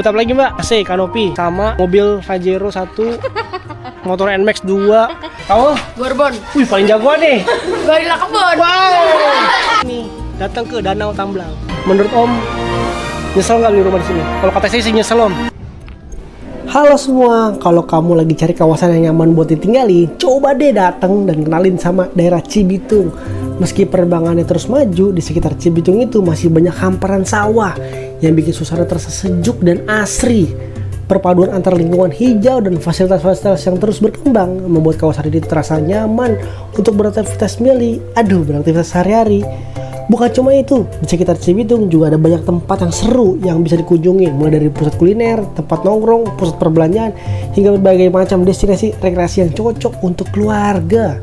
Tetap lagi mbak, AC, kanopi, sama mobil Pajero 1, motor NMAX 2. Kamu? Bourbon. Wih paling jagoan nih. Gorilla kebun. Wow. Nih datang ke Danau Tamblang. Menurut Om, nyesel nggak beli rumah di sini? Kalau kata saya sih nyesel Om. Halo semua, kalau kamu lagi cari kawasan yang nyaman buat ditinggali, coba deh datang dan kenalin sama daerah Cibitung. Meski penerbangannya terus maju, di sekitar Cibitung itu masih banyak hamparan sawah yang bikin suasana terasa sejuk dan asri. Perpaduan antara lingkungan hijau dan fasilitas-fasilitas yang terus berkembang membuat kawasan ini terasa nyaman untuk beraktivitas beraktivitas sehari-hari. Bukan cuma itu, di sekitar Cibitung juga ada banyak tempat yang seru yang bisa dikunjungi, mulai dari pusat kuliner, tempat nongkrong, pusat perbelanjaan, hingga berbagai macam destinasi rekreasi yang cocok untuk keluarga.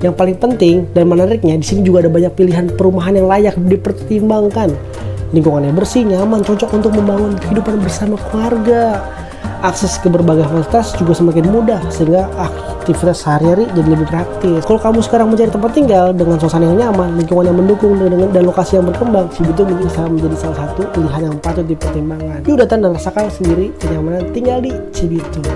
Yang paling penting dan menariknya, di sini juga ada banyak pilihan perumahan yang layak dipertimbangkan. Lingkungannya bersih, nyaman, cocok untuk membangun kehidupan bersama keluarga. Akses ke berbagai fasilitas juga semakin mudah sehingga aktivitas sehari-hari jadi lebih praktis. Kalau kamu sekarang mencari tempat tinggal dengan suasana yang nyaman, lingkungan yang mendukung dan lokasi yang berkembang, Cibitung bisa menjadi salah satu pilihan yang patut dipertimbangkan. Yuk datang dan rasakan sendiri kenyamanan tinggal di Cibitung.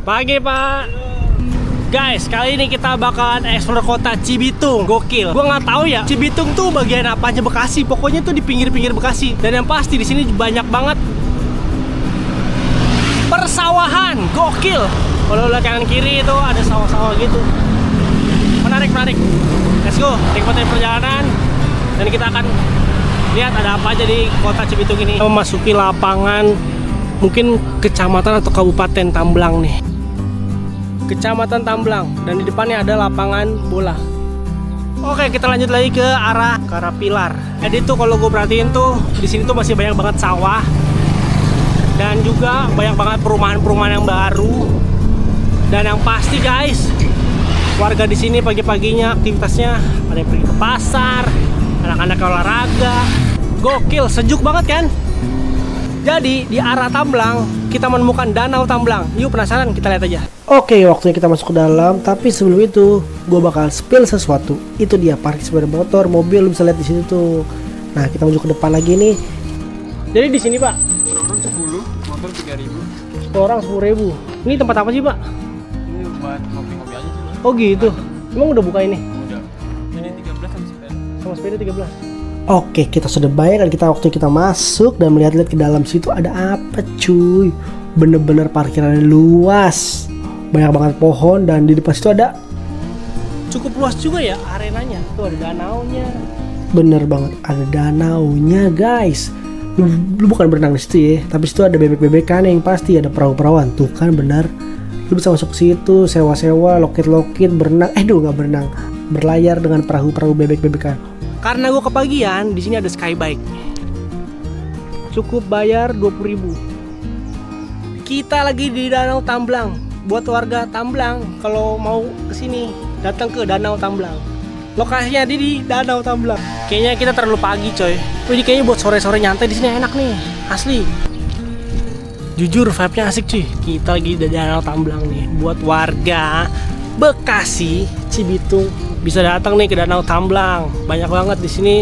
Pagi Pak. Guys, kali ini kita bakalan explore kota Cibitung. Gokil. Gua nggak tahu ya, Cibitung tuh bagian apanya Bekasi. Pokoknya tuh di pinggir-pinggir Bekasi. Dan yang pasti di sini banyak banget persawahan. Gokil. Kalau lihat kanan kiri itu ada sawah-sawah gitu. Menarik. Let's go. Nikmatin perjalanan dan kita akan lihat ada apa aja di kota Cibitung ini. Kita memasuki lapangan mungkin kecamatan atau kabupaten Tamblang nih. Kecamatan Tamblang, dan di depannya ada lapangan bola. Oke, kita lanjut lagi ke arah Pilar. Jadi tuh kalau gue perhatiin tuh di sini tuh masih banyak banget sawah dan juga banyak banget perumahan-perumahan yang baru. Dan yang pasti guys, warga di sini pagi-paginya aktivitasnya ada yang pergi ke pasar, anak-anak olahraga. Gokil, sejuk banget kan? Jadi di arah Tamblang kita menemukan Danau Tamblang. Yuk penasaran, kita lihat aja. Oke, waktunya kita masuk ke dalam. Tapi sebelum itu, gue bakal spill sesuatu. Itu dia parkir sepeda motor, mobil, lu bisa lihat di situ tuh. Nah, kita menuju ke depan lagi nih. Jadi di sini Pak. Per orang 10, motor 3.000. Per orang 10.000. Ini tempat apa sih Pak? Ini buat ngopi-ngopi aja sih. Oh gitu. Emang udah buka ini? Udah. Jadi 13 sama sepeda. Sama sepeda 13. Oke, kita sudah bayar dan waktu kita masuk dan melihat-lihat ke dalam situ ada apa cuy. Bener-bener parkirannya luas. Banyak banget pohon dan di depan situ ada cukup luas juga ya arenanya. Tuh ada danaunya. Bener banget, ada danaunya guys. Lu bukan berenang di situ ya, tapi situ ada bebek-bebekan yang pasti, ada perahu-perahuan. Tuh kan bener. Lu bisa masuk ke situ, sewa-sewa, lokit-lokit, berenang. Nggak berenang. Berlayar dengan perahu-perahu bebek-bebekan. Karena gue kepagian, di sini ada skybike. Cukup bayar 20.000. Kita lagi di Danau Tamblang. Buat warga Tamblang, kalau mau kesini datang ke Danau Tamblang. Lokasinya di Danau Tamblang. Kayaknya kita terlalu pagi coy. Ini kayaknya buat sore-sore nyantai di sini enak nih, asli. Jujur vibe-nya asik cuy. Kita lagi di Danau Tamblang nih. Buat warga Bekasi, Cibitung, bisa datang nih ke Danau Tamblang. Banyak banget di sini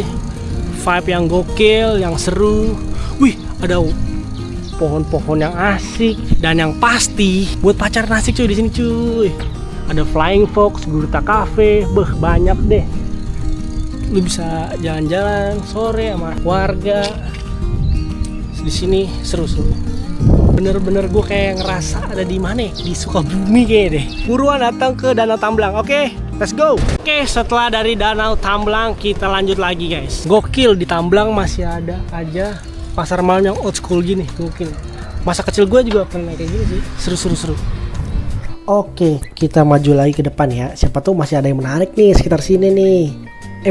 vibe yang gokil, yang seru. Wih, ada pohon-pohon yang asik dan yang pasti buat pacaran asik cuy di sini cuy. Ada Flying Fox, Gurita Cafe, banyak deh. Lu bisa jalan-jalan sore sama warga. Di sini seru-seru. Bener-bener gue kayak ngerasa ada di mana? Di Sukabumi kayaknya deh. Buruan datang ke Danau Tamblang. Oke, let's go. Oke, setelah dari Danau Tamblang kita lanjut lagi guys. Gokil, di Tamblang masih ada aja pasar malam yang old school gini. Gokil. Masa kecil gue juga pernah kayak gini sih. Seru. Oke, kita maju lagi ke depan ya. Siapa tuh masih ada yang menarik nih sekitar sini nih.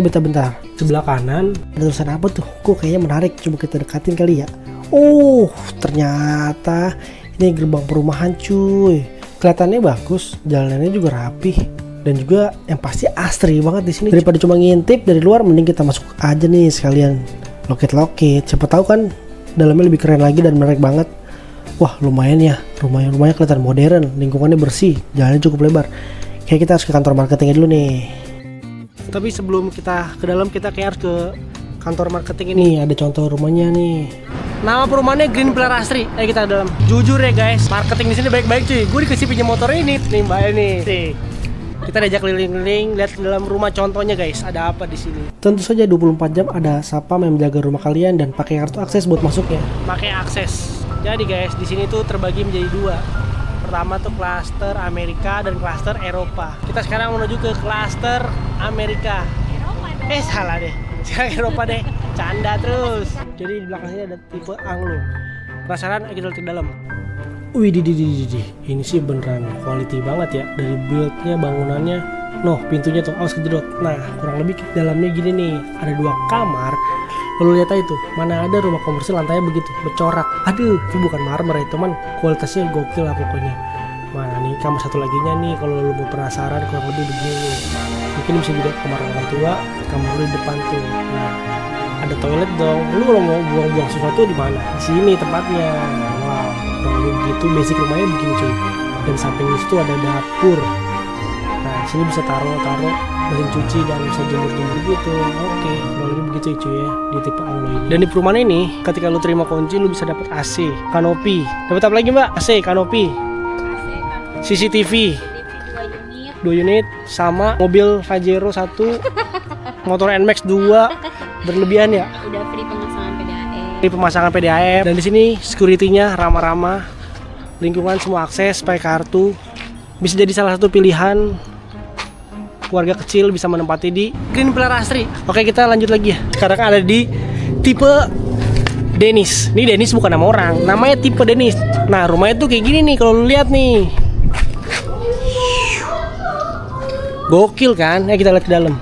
Bentar. Sebelah kanan ada tulisan apa tuh? Kok kayaknya menarik. Coba kita dekatin kali ya. Ternyata ini gerbang perumahan cuy. Kelihatannya bagus, jalanannya juga rapih dan juga yang pasti asri banget di sini. Daripada cuma ngintip dari luar, mending kita masuk aja nih sekalian lokit-lokit. Siapa tahu kan dalamnya lebih keren lagi dan menarik banget. Wah, lumayan ya. Rumahnya kelihatan modern, lingkungannya bersih, jalannya cukup lebar. Kayak kita harus ke kantor marketingnya dulu nih. Tapi sebelum kita ke dalam, kita kayak harus ke kantor marketing ini. Ada contoh rumahnya nih. Nama perumahannya Green Pilar Asri. Ayo kita ke dalam. Jujur ya guys, marketing di sini baik-baik cuy. Gue dikasih pinjam motor ini nih mbak ini. Nih. Kita diajak keliling-keliling, lihat dalam rumah contohnya guys, ada apa di sini. Tentu saja 24 jam ada satpam yang menjaga rumah kalian dan pakai kartu akses buat masuknya. Pakai akses. Jadi guys, di sini tuh terbagi menjadi dua. Pertama tuh klaster Amerika dan klaster Eropa. Kita sekarang menuju ke klaster Amerika. Salah deh. Sekarang Eropa deh. Canda terus. Jadi di belakang sini ada tipe Anglo. Penasaran? Ayo kita lihat ke dalam. Wih, ini sih beneran quality banget ya, dari build-nya, bangunannya. Noh, pintunya tuh, awas kejedot. Nah, kurang lebih dalamnya gini nih, ada 2 kamar. Lalu lihat aja tuh, mana ada rumah komersil lantainya begitu, bercorak. Aduh, itu bukan marmer ya teman, kualitasnya gokil lah pokoknya. Mana nih, kamar satu laginya nih, kalau lu mau penasaran kurang lebih begini. Mungkin bisa juga kamar orang tua, kamar lu di depan tuh. Nah, ada toilet dong. Lu kalau mau buang-buang sesuatu di mana? Di sini tempatnya. Wow. Begitu basic rumahnya begini cuy, dan samping itu ada dapur. Nah di sini bisa taruh mesin cuci dan bisa jemur gitu. Oke, kalau ini begitu ya cuy ya di tipe Anglo ini. Dan di perumahan ini ketika lu terima kunci lu bisa dapat AC, kanopi. Dapat apa lagi mbak? AC, kanopi, CCTV 2 unit sama mobil Pajero 1, motor NMAX 2 berlebihan ya. Udah free pemasangan PDAM. Pemasangan PDAM, dan di sini security-nya ramah-ramah, lingkungan semua akses pakai kartu. Bisa jadi salah satu pilihan keluarga kecil bisa menempati di Green Pilar Asri. Oke, kita lanjut lagi ya. Sekarang ada di tipe Dennis. Ini Dennis bukan nama orang, namanya tipe Dennis. Nah rumahnya tuh kayak gini nih kalau lu lihat nih. Gokil kan? Ya kita lihat ke dalam.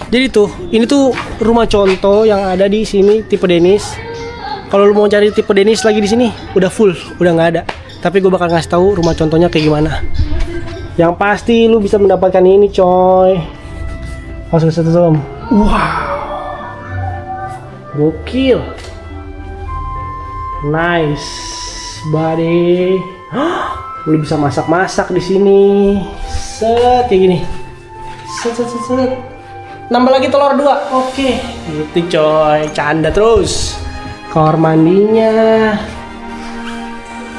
Jadi tuh, ini tuh rumah contoh yang ada di sini tipe Dennis. Kalau lu mau cari tipe Dennis lagi di sini, udah full, udah nggak ada. Tapi gue bakal ngasih tahu rumah contohnya kayak gimana. Yang pasti lu bisa mendapatkan ini, coy. Langsung ke dalam. Wow, gokil, nice, buddy. Lu bisa masak-masak di sini. Set kayak gini. Set. Nambah lagi telur 2. Oke. Gitu coy, canda terus. Kamar mandinya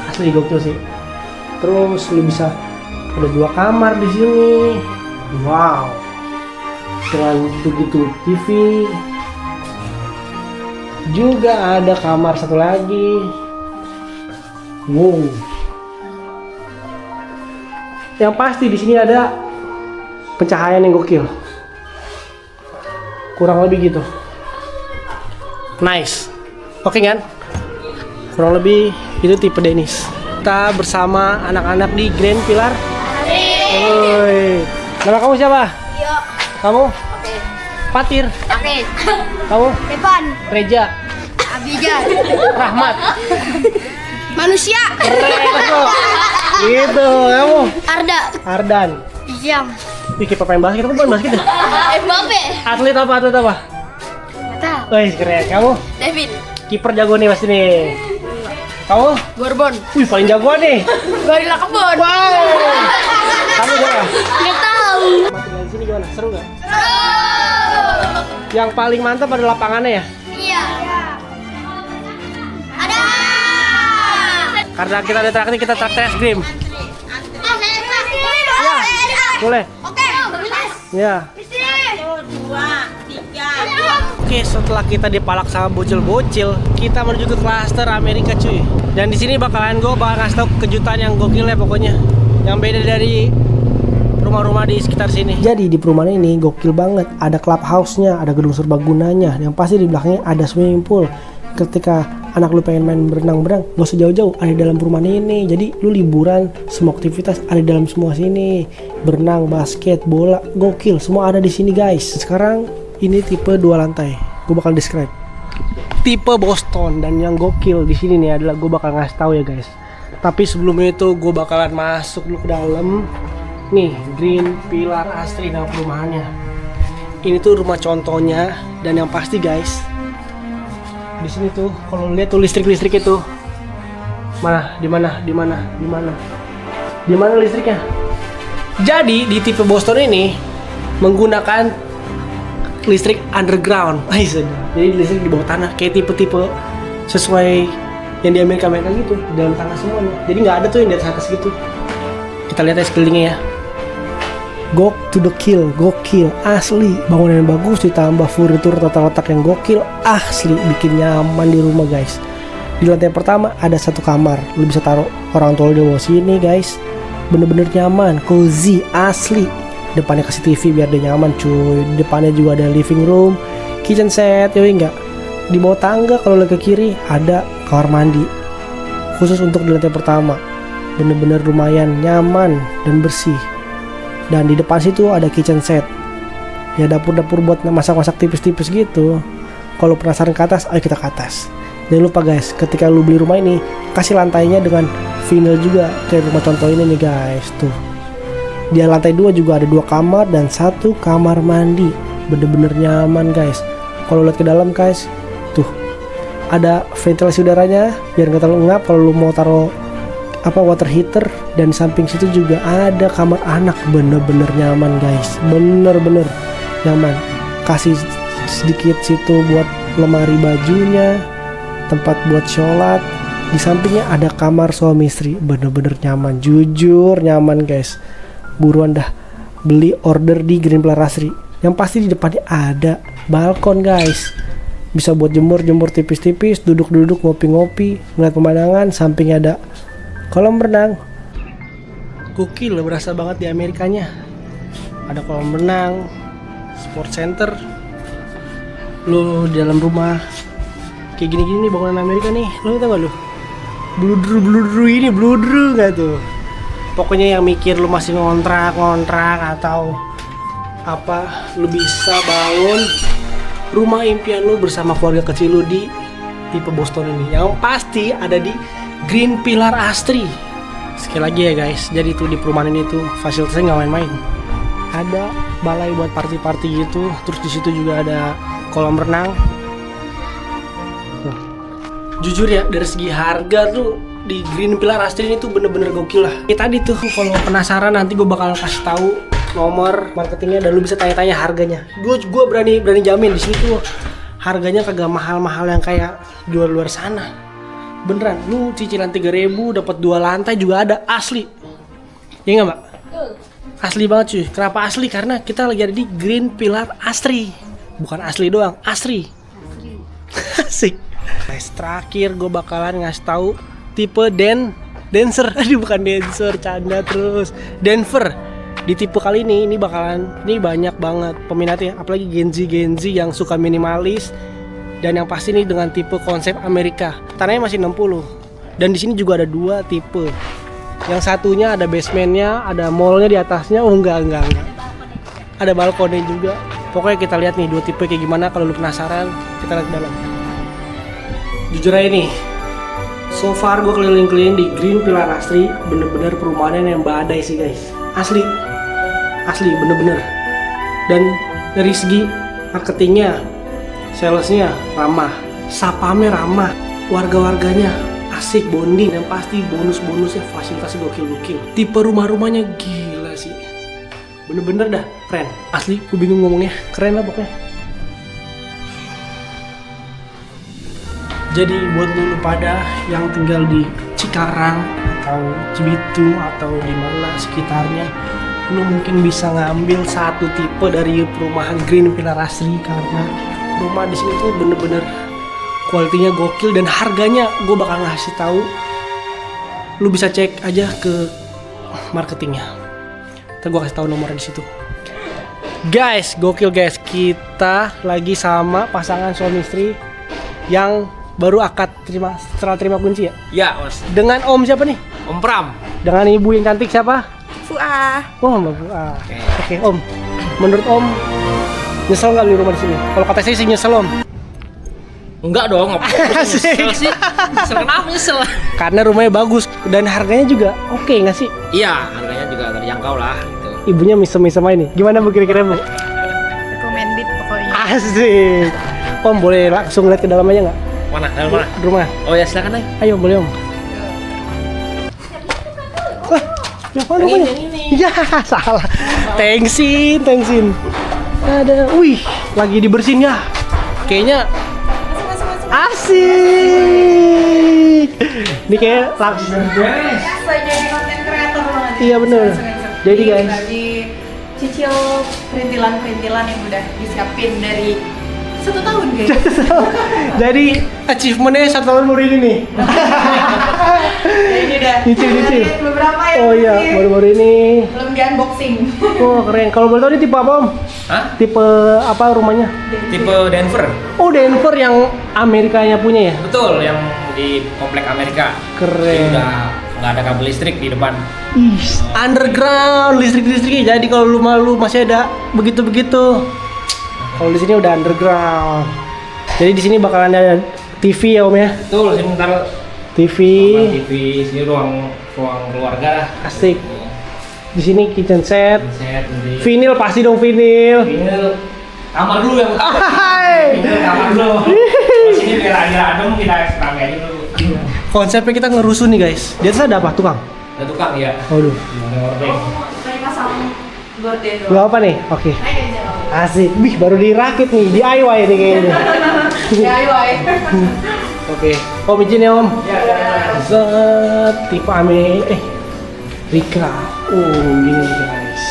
asli gokil sih. Terus lu bisa ada 2 kamar di sini. Wow. Dengan begitu TV. Juga ada kamar satu lagi. Wow. Yang pasti di sini ada pencahayaan yang gokil. Kurang lebih gitu. Nice. Oke kan? Kurang lebih itu tipe Dennis. Kita bersama anak-anak di Green Pilar. Woi. Nama kamu siapa? Yo. Kamu? Oke. Patir. Oke. Kamu? Depan. Reja. Abijah. Rahmat. Manusia. Keren kok. Gitu. Kamu? Arda. Ardan. Jam. Ih, kiper pemain basket. Kamu pemain basket ya? Mbappe. Atlet apa? Mata. Wih, keren. Kamu? David. Kiper jago nih pasti nih. Kamu? Gorbon. Wih, paling jagoan nih. Gorila kebun. Wow. Kamu gimana? Nggak tahu. Sama tinggal di sini gimana? Seru nggak? Yang paling mantap ada lapangannya ya? Iya. Ada. Karena kita ada traktir, kita traktir es krim. Ya. Boleh? Oke. Ya. 1, 2, 3. Oke, setelah kita dipalak sama bocil-bocil, kita menuju ke klaster Amerika cuy. Dan di sini bakalan gue bakal ngasih tau kejutan yang gokil ya pokoknya. Yang beda dari rumah-rumah di sekitar sini. Jadi di perumahan ini gokil banget. Ada clubhouse-nya, ada gedung serbagunanya. Yang pasti di belakangnya ada swimming pool. Ketika anak lu pengen main berenang-berenang, gak usah jauh-jauh, ada di dalam perumahan ini. Jadi lu liburan, semua aktivitas ada di dalam semua sini. Berenang, basket, bola, gokil, semua ada di sini guys. Sekarang ini tipe 2 lantai. Gue bakal describe. Tipe Boston, dan yang gokil di sini nih adalah gue bakal ngasih tahu ya guys. Tapi sebelum itu gue bakalan masuk dulu ke dalam. Nih, Green Pilar Asri nama perumahannya. Ini tuh rumah contohnya, dan yang pasti guys, di sini tuh kalau lihat tuh listrik itu mana? Di mana listriknya? Jadi di tipe Boston ini menggunakan listrik underground. Jadi listrik di bawah tanah, kayak tipe-tipe sesuai yang di Amerika gitu, di dalam tanah semuanya. Jadi nggak ada tuh yang di atas gitu. Kita lihat ya sekelilingnya ya. Go to the kill, gokil, asli. Bangunan yang bagus ditambah furnitur tata letak yang gokil, asli. Bikin nyaman di rumah guys. Di lantai pertama ada satu kamar, lu bisa taruh orang tua lu di bawah sini guys. Bener-bener nyaman, cozy, asli. Depannya kasih TV biar dia nyaman cuy. Depannya juga ada living room, kitchen set, yoi enggak. Di bawah tangga kalau lihat ke kiri ada kamar mandi khusus untuk di lantai pertama. Bener-bener lumayan nyaman dan bersih. Dan di depan situ ada kitchen set. Ya dapur-dapur buat masak-masak tipis-tipis gitu. Kalau penasaran ke atas, ayo kita ke atas. Jangan lupa guys, ketika lu beli rumah ini, kasih lantainya dengan vinyl juga. Kayak rumah contoh ini nih guys, tuh. Di lantai 2 juga ada 2 kamar dan 1 kamar mandi. Bener-bener nyaman guys. Kalau lihat ke dalam guys, tuh. Ada ventilasi udaranya biar nggak terlalu ngap kalau lu mau taruh water heater. Dan di samping situ juga ada kamar anak. Bener-bener nyaman guys, bener-bener nyaman. Kasih sedikit situ buat lemari bajunya, tempat buat sholat. Di sampingnya ada kamar suami istri. Bener-bener nyaman, jujur nyaman guys. Buruan dah beli, order di Green Pilar Asri. Yang pasti di depannya ada balkon guys. Bisa buat jemur tipis-tipis, duduk-duduk ngopi-ngopi, ngeliat pemandangan. Sampingnya ada kolam renang. Gokil, berasa banget di Amerikanya. Ada kolam renang, sport center. Lu di dalam rumah kayak gini-gini nih bangunan Amerika nih. Lu tau gak lu? Bludru ini, bludru gak tuh? Pokoknya yang mikir lu masih ngontrak atau apa, lu bisa bangun rumah impian lu bersama keluarga kecil lu di tipe Boston ini. Yang pasti ada di Green Pilar Asri. Sekali lagi ya guys, jadi tuh di perumahan ini tuh fasilitasnya nggak main-main. Ada balai buat party-party gitu, terus di situ juga ada kolam renang. Jujur ya, dari segi harga tuh di Green Pilar Asri ini tuh bener-bener gokil lah. Tadi tuh kalau penasaran nanti gue bakal kasih tahu nomor marketingnya dan lu bisa tanya-tanya harganya. Gue berani jamin di sini tuh harganya kagak mahal-mahal yang kayak di luar sana. Beneran, lu cicilan 3.000 dapat 2 lantai juga ada, asli. Ya nggak mbak? Asli banget cuy. Kenapa asli? Karena kita lagi ada di Green Pilar Asri. Bukan asli doang, asri. Asik. Guys, terakhir gue bakalan ngasih tahu tipe dancer. Aduh, bukan dancer, canda terus. Denver. Di tipe kali ini banyak banget peminatnya, apalagi Gen Z yang suka minimalis. Dan yang pasti nih dengan tipe konsep Amerika. Tanahnya masih 60. Dan di sini juga ada 2 tipe. Yang satunya ada basementnya, ada mallnya di atasnya. Oh enggak. Ada balkonnya juga. Pokoknya kita lihat nih 2 tipe kayak gimana. Kalau lu penasaran, kita lihat ke dalam. Jujur aja nih, so far gue keliling-keliling di Green Pilar Asri, bener-bener perumahan yang badai sih guys. Asli bener-bener. Dan dari segi marketingnya, salesnya ramah, sapamnya ramah, warga-warganya asik, bonding, dan pasti bonus-bonusnya fasilitasnya gokil-gokil. Tipe rumah-rumahnya gila sih, bener-bener dah keren. Asli, gue bingung ngomongnya, keren lah pokoknya. Jadi buat lu pada yang tinggal di Cikarang atau Cibitung atau di mana sekitarnya, lu mungkin bisa ngambil satu tipe dari perumahan Green Pilar Asri karena rumah di sini tuh bener-bener kualitinya gokil dan harganya gue bakal ngasih tahu. Lu bisa cek aja ke marketingnya. Ntar gue kasih tahu nomornya di situ. Guys, gokil guys, kita lagi sama pasangan suami istri yang baru akad setelah terima kunci ya? Ya mas. Dengan Om siapa nih? Om Pram. Dengan ibu yang cantik siapa? Fuah. Oh Mbak Fuah. Oke Om, menurut Om nyesel nggak di rumah di sini? Kalau kata saya sih nyesel Om. Enggak dong, nyesel sih. Nyesel kenapa nyesel? Karena rumahnya bagus dan harganya juga oke nggak sih? Iya, harganya juga terjangkau lah gitu. Ibunya misem-misem aja nih. Gimana Bu kira-kira Bu? Recommended pokoknya. Asik. Om boleh langsung lihat ke dalam aja nggak? Mana? Dalam mana? Rumah. Oh ya silakan aja. Ayo boleh Om. Wah, yang mana rumahnya? Ya salah. Tengsin. Ada, wih, lagi dibersihin ya. Kayaknya Masuk. asik. Ini kayak langsung. Biasa jadi konten kreator banget. Iya, bener. Masuk. Jadi, guys. lagi cicil perintilan-perintilan yang udah disiapin dari 1 tahun guys. Jadi achievementnya 1 tahun baru ini nih. Ya, ini udah. Cicil. Ada beberapa yang Oh iya, masih baru-baru ini. belum di unboxing. Oh keren. Kalau boleh tahu ini tipe apa Om? Hah? Tipe apa rumahnya? Tipe Denver. Oh Denver yang Amerikanya punya ya? Betul, yang di komplek Amerika. Jadi Keren. udah nggak ada kabel listrik di depan. Ih, underground listrik-listriknya. Jadi kalau rumah lu masih ada begitu-begitu. Kalau di sini udah underground. Jadi di sini bakalan ada TV ya Om ya? Betul, sini ntar TV. ruang TV, sini ruang keluarga lah. Asik. Di sini kitchen set. Set, nanti. Vinyl pasti dong vinyl. Vinyl. Kamar dulu yang utama. Hai. Vinyl kamar dulu. Kalau sini biar agak adem kita rame aja dulu. Konsepnya kita ngerusuh nih guys. Di atas ada apa? Tukang? Ada tukang ya. Waduh. Ada ordeng. Saya pasang gorden doang. Gak apa nih? Oke. Naik aja. Asik. Wih, baru dirakit nih. DIY nih kayaknya. DIY. Oke. Om izin ya Om. Ya, Set. Tipe Rika. Oh, gini nih guys.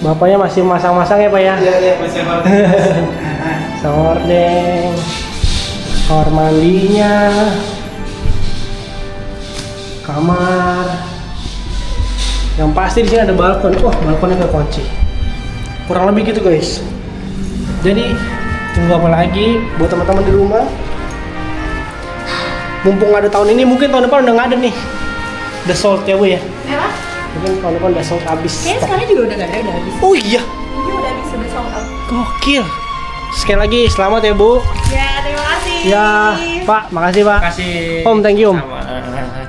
Bapaknya masih masang-masang ya Pak ya? Iya, masih Hordeng. Kamar mandinya. Kamar. Yang pasti di sini ada balkon. Wah, balkonnya kekunci. Kurang lebih gitu guys. Jadi tunggu apa lagi buat teman-teman di rumah. Mumpung ada tahun ini, mungkin tahun depan udah nggak ada nih. Udah sold ya Bu ya. Merah? Mungkin tahun depan udah sold habis. Kayaknya sekarang juga udah gak ada, udah habis. Oh iya, Ini udah habis, udah sold out. gokil. Sekali lagi selamat ya Bu. Ya, terima kasih. Ya, Pak, makasih Pak. Kasih. Om, thank you Om. Sama.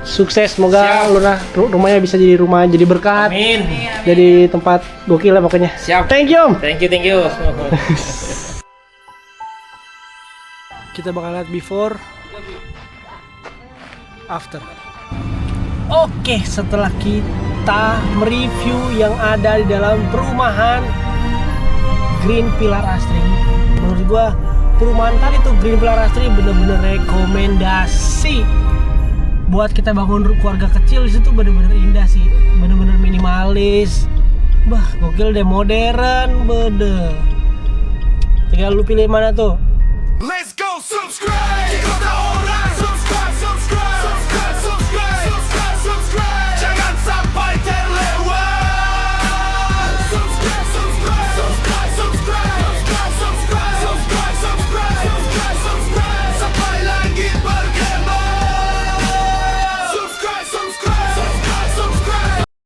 Sukses, semoga Siap. rumahnya bisa jadi rumah jadi berkat. Amin. Jadi tempat gokil lah pokoknya. Siap. Thank you Om. Thank you. Kita bakal lihat before after. Oke, setelah kita mereview yang ada di dalam perumahan Green Pilar Astri, menurut gua perumahan tadi tuh Green Pilar Astri bener-bener rekomendasi buat kita bangun keluarga kecil. Di situ bener-bener indah sih, bener-bener minimalis. Bah, gokil deh, modern, bede. Tinggal lu pilih mana tuh. Let's go subscribe. Check out the